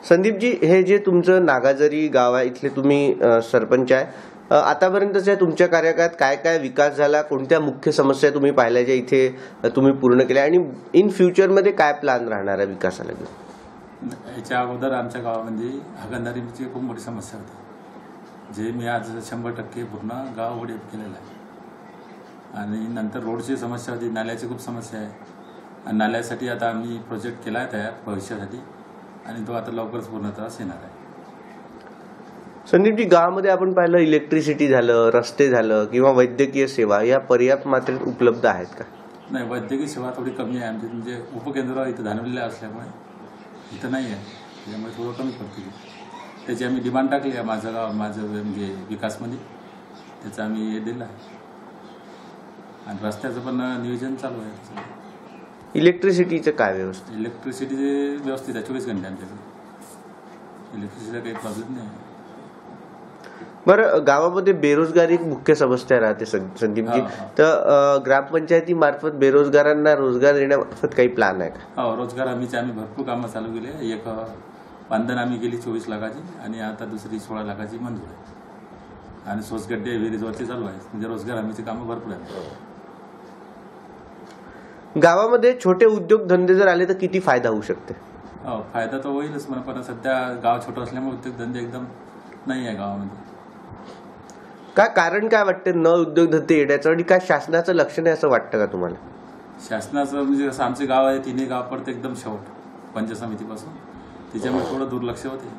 संदीपजी, हे जे तुमचं नागाजरी गाव आहे, इथले तुम्ही सरपंच आहे. आतापर्यंतच्या तुमच्या कार्यकाळात काय काय विकास झाला, कोणत्या मुख्य समस्या तुम्ही पाहिल्या ज्या इथे तुम्ही पूर्ण केल्या, आणि इन फ्युचरमध्ये काय प्लॅन राहणार आहे विकासाला घेऊन? याच्या अगोदर आमच्या गावामध्ये हागणदारीची खूप मोठी समस्या होती, जे मी आज 100% पूर्ण गाव डेव्हलप केलेलं आहे. आणि नंतर रोडची समस्या होती, नाल्याची खूप समस्या आहे. आणि नाल्यासाठी आता आम्ही प्रोजेक्ट केला आहे तयार भविष्यासाठी, आणि तो आता लवकरच पूर्णतःस येणार आहे. संदीपजी, गावामध्ये आपण पाहिलं इलेक्ट्रिसिटी झालं, रस्ते झालं किंवा वैद्यकीय सेवा या पर्याप्त मात्रेत उपलब्ध आहेत का? नाही, वैद्यकीय सेवा थोडी कमी आहे आमची, म्हणजे उपकेंद्र इथं धानवलेलं असल्यामुळे इथं नाही आहे, त्याच्यामुळे थोडं कमी पडते. त्याची आम्ही डिमांड टाकली आहे, माझं गाव माझं म्हणजे विकासमध्ये त्याचं आम्ही हे दिलं आहे. आणि रस्त्याचं पण नियोजन चालू आहे. इलेक्ट्रिसिटीचं काय व्यवस्था? इलेक्ट्रिसिटी व्यवस्थित आहे, 24 घंटे आमच्याकडे इलेक्ट्रिसिटीचा काही प्रॉब्लेम नाही आहे. बरं, गावामध्ये बेरोजगारी एक मुख्य समस्या राहते संदीपजी. तर ग्रामपंचायतीमार्फत बेरोजगारांना रोजगार देण्यामार्फत काही प्लॅन आहे का? हो, रोजगार हमीचे आम्ही भरपूर कामं चालू केले. एक बांधण आम्ही केली 24 लाखाची, आणि आता दुसरी 16 लाखाची मंजूर आहे. आणि सोसगड्डे विहिरीजवळचे चालू आहे, म्हणजे रोजगार हमीची कामं भरपूर आहेत. गावामध्ये छोटे उद्योग धंदे जर आले तर किती फायदा होऊ शकते? हो, फायदा तर होईलच म्हणा, पण सध्या गाव छोटं असल्यामुळे उद्योगधंदे एकदम नाही आहे गावामध्ये. काय कारण काय वाटते न उद्योगधंदे येण्याचं, आणि काय शासनाचं लक्ष नाही असं वाटतं का तुम्हाला? शासनाचं म्हणजे कसं, आमचे गाव आहे तिन्ही गाव पडते एकदम शेवट पंचायत समितीपासून, त्याच्यामुळे थोडं दुर्लक्ष होते.